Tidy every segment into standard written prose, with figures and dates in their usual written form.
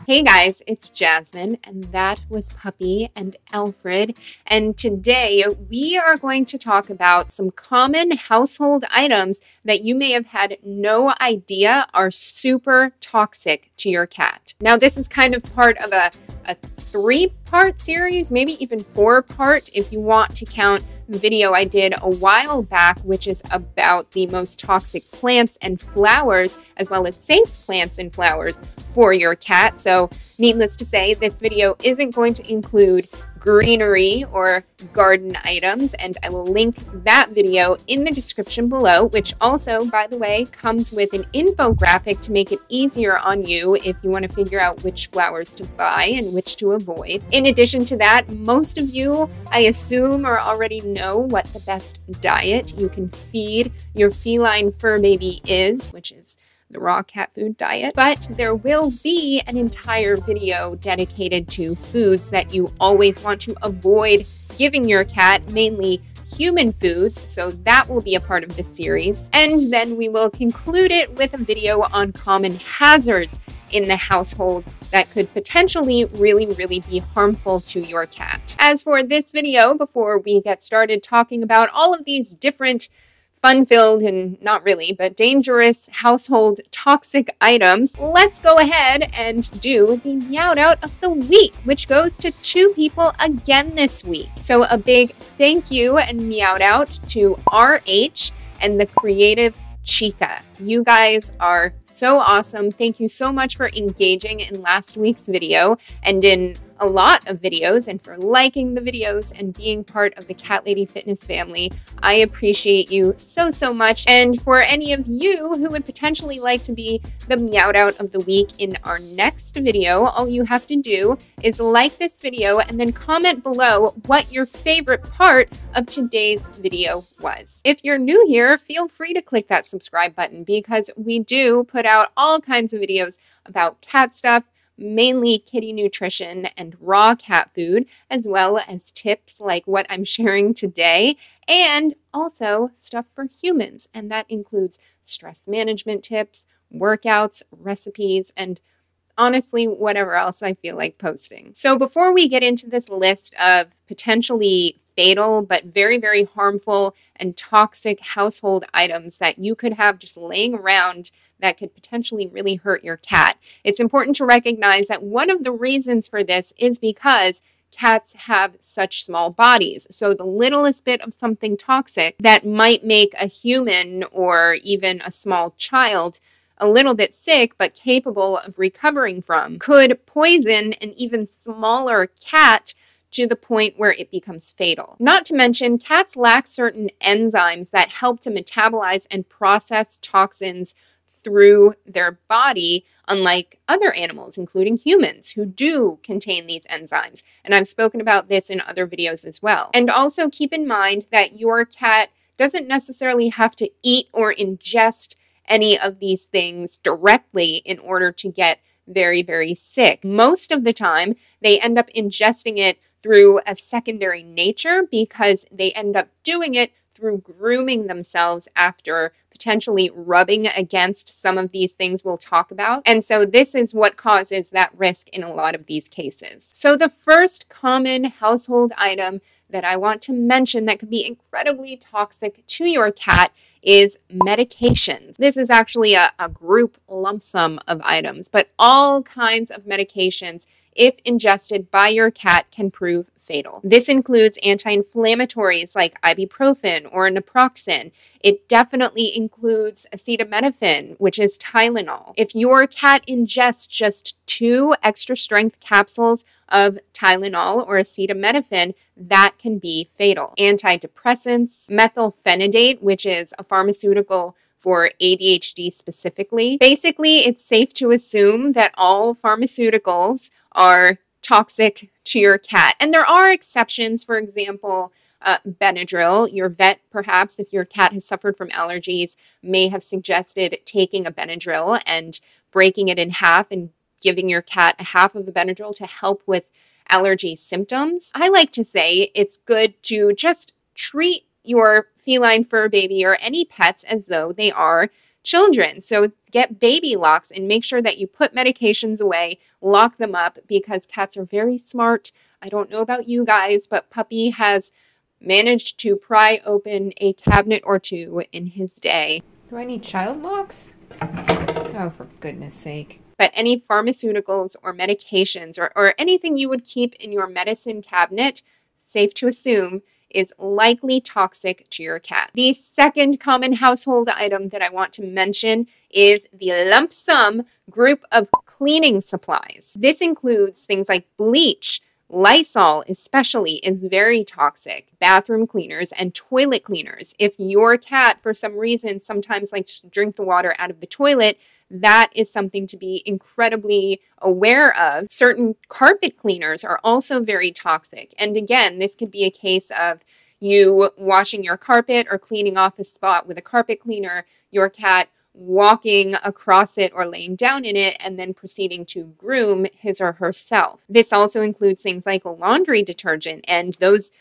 Hey guys, it's Jasmine, and that was Puppy and Alfred. And today we are going to talk about some common household items that you may have had no idea are super toxic to your cat. Now, this is kind of part of a three-part series, maybe even four-part if you want to count the video I did a while back, which is about the most toxic plants and flowers, as well as safe plants and flowers for your cat. So needless to say, this video isn't going to include greenery or garden items, and I will link that video in the description below, which also, by the way, comes with an infographic to make it easier on you if you want to figure out which flowers to buy and which to avoid. In addition to that, most of you, I assume, or already know what the best diet you can feed your feline fur baby is, which is the raw cat food diet, but there will be an entire video dedicated to foods that you always want to avoid giving your cat, mainly human foods, so that will be a part of this series. And then we will conclude it with a video on common hazards in the household that could potentially really be harmful to your cat. As for this video, before we get started talking about all of these different fun-filled and not really, but dangerous household toxic items, let's go ahead and do the Meowt-Out of the week, which goes to two people again this week. So a big thank you and Meowt-Out to RH and the creative Chica. You guys are so awesome. Thank you so much for engaging in last week's video and in a lot of videos, and for liking the videos and being part of the Cat Lady Fitness family. I appreciate you so much. And for any of you who would potentially like to be the Meowt-Out of the week in our next video, all you have to do is like this video and then comment below what your favorite part of today's video was. If you're new here, feel free to click that subscribe button because we do put out all kinds of videos about cat stuff, mainly kitty nutrition and raw cat food, as well as tips like what I'm sharing today, and also stuff for humans. And that includes stress management tips, workouts, recipes, and honestly, whatever else I feel like posting. So before we get into this list of potentially fatal but very harmful and toxic household items that you could have just laying around that could potentially really hurt your cat, it's important to recognize that one of the reasons for this is because cats have such small bodies. So the littlest bit of something toxic that might make a human or even a small child a little bit sick but capable of recovering from could poison an even smaller cat to the point where it becomes fatal. Not to mention, cats lack certain enzymes that help to metabolize and process toxins through their body, unlike other animals, including humans, who do contain these enzymes. And I've spoken about this in other videos as well. And also keep in mind that your cat doesn't necessarily have to eat or ingest any of these things directly in order to get very sick. Most of the time, they end up ingesting it through a secondary nature because they end up doing it through grooming themselves after potentially rubbing against some of these things we'll talk about. And so this is what causes that risk in a lot of these cases. So the first common household item that I want to mention that could be incredibly toxic to your cat is medications. This is actually a group lump sum of items, but all kinds of medications, if ingested by your cat, can prove fatal. This includes anti-inflammatories like ibuprofen or naproxen. It definitely includes acetaminophen, which is Tylenol. If your cat ingests just 2 extra strength capsules of Tylenol or acetaminophen, that can be fatal. Antidepressants, methylphenidate, which is a pharmaceutical for ADHD specifically. Basically, it's safe to assume that all pharmaceuticals are toxic to your cat. And there are exceptions, for example, Benadryl. Your vet, perhaps, if your cat has suffered from allergies, may have suggested taking a Benadryl and breaking it in half and giving your cat a half of a Benadryl to help with allergy symptoms. I like to say it's good to just treat your feline fur baby or any pets as though they are children. So get baby locks and make sure that you put medications away, lock them up, because cats are very smart. I don't know about you guys, but Puppy has managed to pry open a cabinet or two in his day. Do I need child locks? Oh, for goodness sake. But any pharmaceuticals or medications or anything you would keep in your medicine cabinet, safe to assume, is likely toxic to your cat. The second common household item that I want to mention is the lump sum group of cleaning supplies. This includes things like bleach. Lysol especially is very toxic. Bathroom cleaners and toilet cleaners. If your cat, for some reason, sometimes likes to drink the water out of the toilet, that is something to be incredibly aware of. Certain carpet cleaners are also very toxic. And again, this could be a case of you washing your carpet or cleaning off a spot with a carpet cleaner, your cat walking across it or laying down in it, and then proceeding to groom his or herself. This also includes things like laundry detergent and those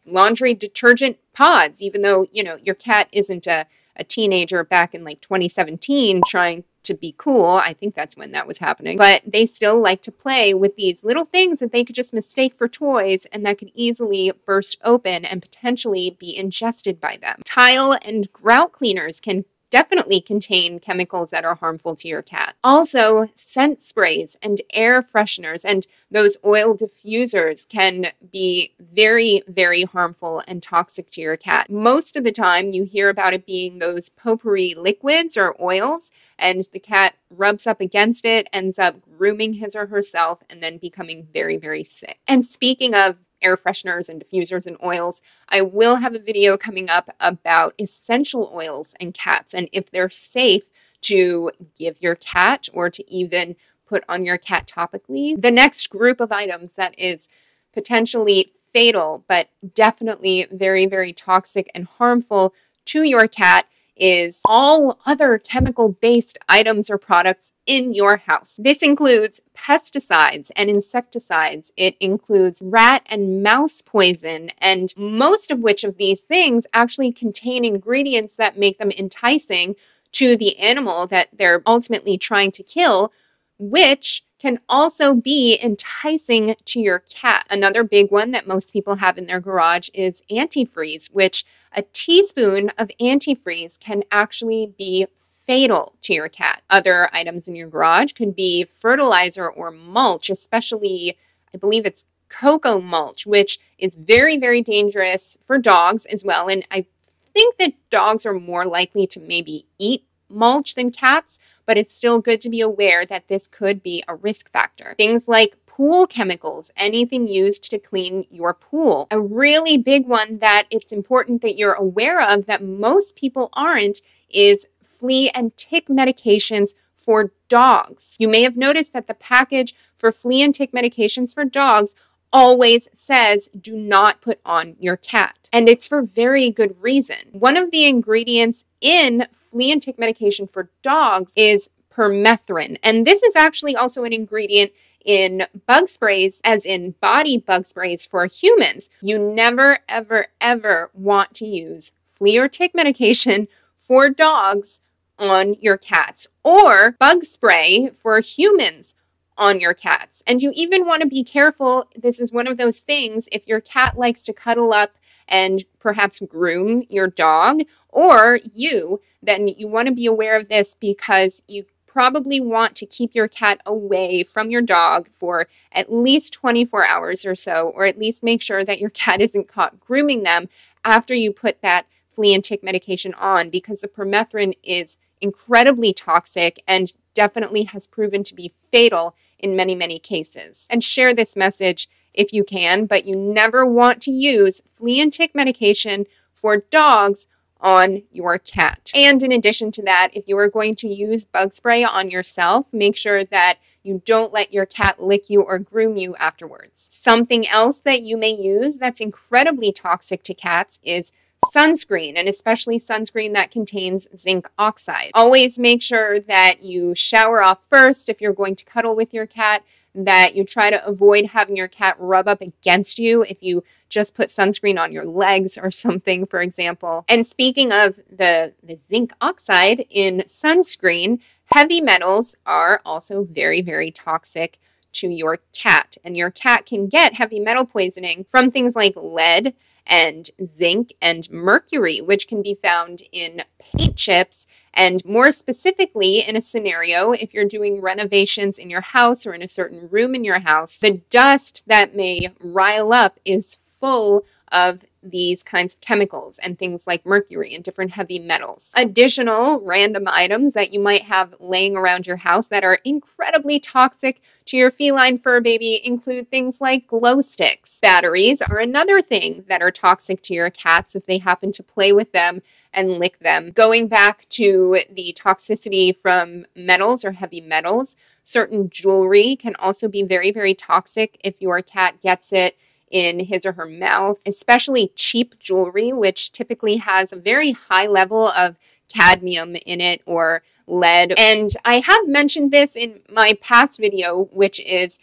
laundry detergent pods, even though, you know, your cat isn't a teenager back in like 2017 trying to be cool. I think that's when that was happening. But they still like to play with these little things that they could just mistake for toys and that could easily burst open and potentially be ingested by them. Tile and grout cleaners can definitely contain chemicals that are harmful to your cat. Also, scent sprays and air fresheners and those oil diffusers can be very, very harmful and toxic to your cat. Most of the time, you hear about it being those potpourri liquids or oils, and the cat rubs up against it, ends up grooming his or herself, and then becoming very, very sick. And speaking of air fresheners and diffusers and oils, I will have a video coming up about essential oils and cats and if they're safe to give your cat or to even put on your cat topically. The next group of items that is potentially fatal, but definitely very, very toxic and harmful to your cat is all other chemical-based items or products in your house. This includes pesticides and insecticides. It includes rat and mouse poison, and most of which of these things actually contain ingredients that make them enticing to the animal that they're ultimately trying to kill, which can also be enticing to your cat. Another big one that most people have in their garage is antifreeze, which a teaspoon of antifreeze can actually be fatal to your cat. Other items in your garage could be fertilizer or mulch, especially, I believe it's cocoa mulch, which is very, very dangerous for dogs as well. And I think that dogs are more likely to maybe eat mulch than cats, but it's still good to be aware that this could be a risk factor. Things like pool chemicals, anything used to clean your pool. A really big one that it's important that you're aware of that most people aren't is flea and tick medications for dogs. You may have noticed that the package for flea and tick medications for dogs always says do not put on your cat. And it's for very good reason. One of the ingredients in flea and tick medication for dogs is permethrin. And this is actually also an ingredient in bug sprays, as in body bug sprays for humans. You never, ever, ever want to use flea or tick medication for dogs on your cats or bug spray for humans on your cats. And you even want to be careful. This is one of those things, if your cat likes to cuddle up and perhaps groom your dog or you, then you want to be aware of this because you probably want to keep your cat away from your dog for at least 24 hours or so, or at least make sure that your cat isn't caught grooming them after you put that flea and tick medication on, because the permethrin is incredibly toxic and definitely has proven to be fatal in many, many cases. And share this message if you can, but you never want to use flea and tick medication for dogs on your cat. And in addition to that, if you are going to use bug spray on yourself, make sure that you don't let your cat lick you or groom you afterwards. Something else that you may use that's incredibly toxic to cats is sunscreen, and especially sunscreen that contains zinc oxide. Always make sure that you shower off first if you're going to cuddle with your cat, that you try to avoid having your cat rub up against you if you just put sunscreen on your legs or something, for example. And speaking of the zinc oxide in sunscreen, Heavy metals are also very, very toxic to your cat, and your cat can get heavy metal poisoning from things like lead and zinc and mercury, which can be found in paint chips. And more specifically, in a scenario, if you're doing renovations in your house or in a certain room in your house, the dust that may rile up is full of these kinds of chemicals and things like mercury and different heavy metals. Additional random items that you might have laying around your house that are incredibly toxic to your feline fur baby include things like glow sticks. Batteries are another thing that are toxic to your cats if they happen to play with them and lick them. Going back to the toxicity from metals or heavy metals, certain jewelry can also be very, very toxic if your cat gets it in his or her mouth, especially cheap jewelry, which typically has a very high level of cadmium in it or lead. And I have mentioned this in my past video, which is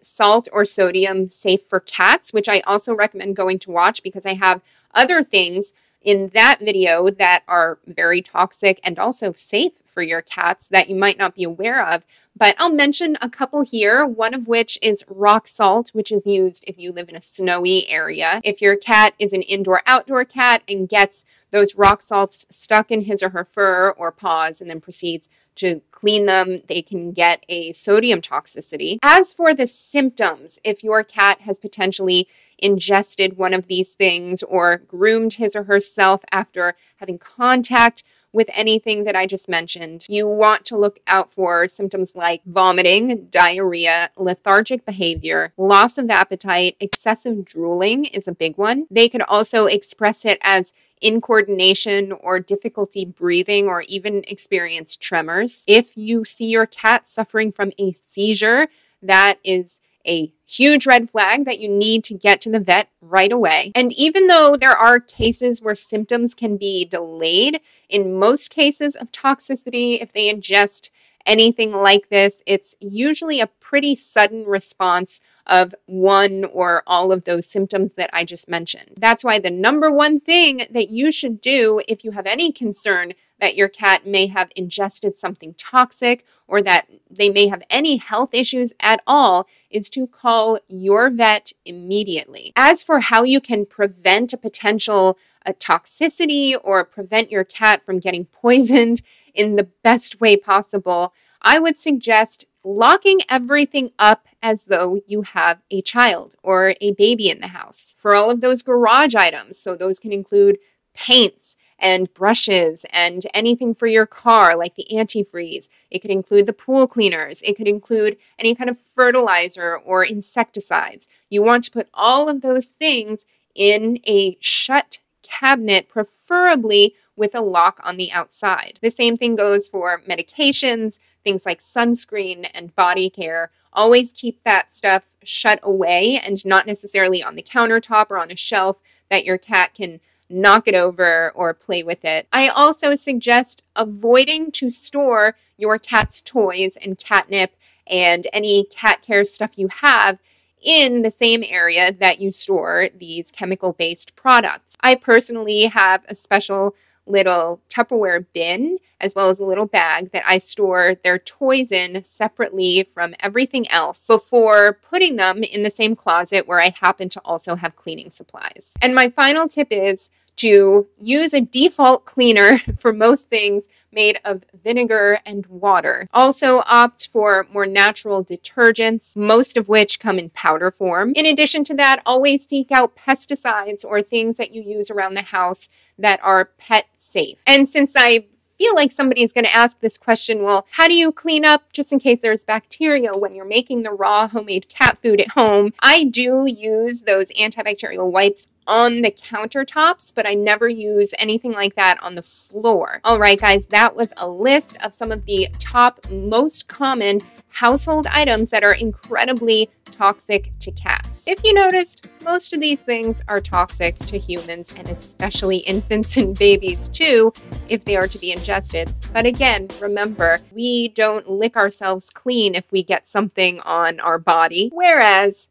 salt or sodium safe for cats, which I also recommend going to watch because I have other things in that video that are very toxic and also safe for your cats that you might not be aware of. But I'll mention a couple here, one of which is rock salt, which is used if you live in a snowy area. If your cat is an indoor-outdoor cat and gets those rock salts stuck in his or her fur or paws and then proceeds to clean them, they can get a sodium toxicity. As for the symptoms, if your cat has potentially ingested one of these things or groomed his or herself after having contact with anything that I just mentioned, you want to look out for symptoms like vomiting, diarrhea, lethargic behavior, loss of appetite, excessive drooling is a big one. They could also express it as incoordination or difficulty breathing or even experience tremors. If you see your cat suffering from a seizure, that is a huge red flag that you need to get to the vet right away. And even though there are cases where symptoms can be delayed, in most cases of toxicity, if they ingest anything like this, it's usually a pretty sudden response of one or all of those symptoms that I just mentioned. That's why the number one thing that you should do if you have any concern that your cat may have ingested something toxic or that they may have any health issues at all is to call your vet immediately. As for how you can prevent a potential toxicity or prevent your cat from getting poisoned in the best way possible, I would suggest locking everything up as though you have a child or a baby in the house. For all of those garage items, so those can include paints and brushes and anything for your car like the antifreeze. It could include the pool cleaners. It could include any kind of fertilizer or insecticides. You want to put all of those things in a shut cabinet, preferably with a lock on the outside. The same thing goes for medications, things like sunscreen and body care. Always keep that stuff shut away and not necessarily on the countertop or on a shelf that your cat can knock it over or play with it. I also suggest avoiding to store your cat's toys and catnip and any cat care stuff you have in the same area that you store these chemical-based products. I personally have a special little Tupperware bin as well as a little bag that I store their toys in separately from everything else before putting them in the same closet where I happen to also have cleaning supplies. And my final tip is to use a default cleaner for most things made of vinegar and water. Also opt for more natural detergents, most of which come in powder form. In addition to that, always seek out pesticides or things that you use around the house that are pet safe. And since I feel like somebody is going to ask this question, well, how do you clean up just in case there's bacteria when you're making the raw homemade cat food at home? I do use those antibacterial wipes on the countertops, but I never use anything like that on the floor. All right, guys, that was a list of some of the top most common household items that are incredibly toxic to cats. If you noticed, most of these things are toxic to humans and especially infants and babies too, if they are to be ingested. But again, remember, we don't lick ourselves clean if we get something on our body, whereas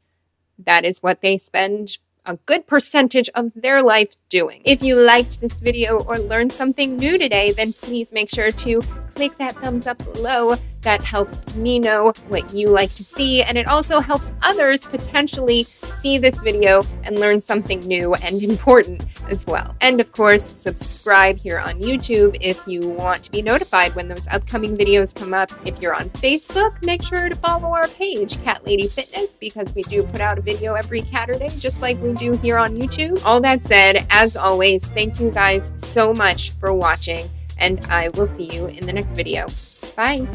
that is what they spend a good percentage of their life doing. If you liked this video or learned something new today, then please make sure to click that thumbs up below. That helps me know what you like to see, and it also helps others potentially see this video and learn something new and important as well. And of course, subscribe here on YouTube if you want to be notified when those upcoming videos come up. If you're on Facebook, make sure to follow our page, Cat Lady Fitness, because we do put out a video every Catterday, just like we do here on YouTube. All that said, as always, thank you guys so much for watching, and I will see you in the next video. Bye!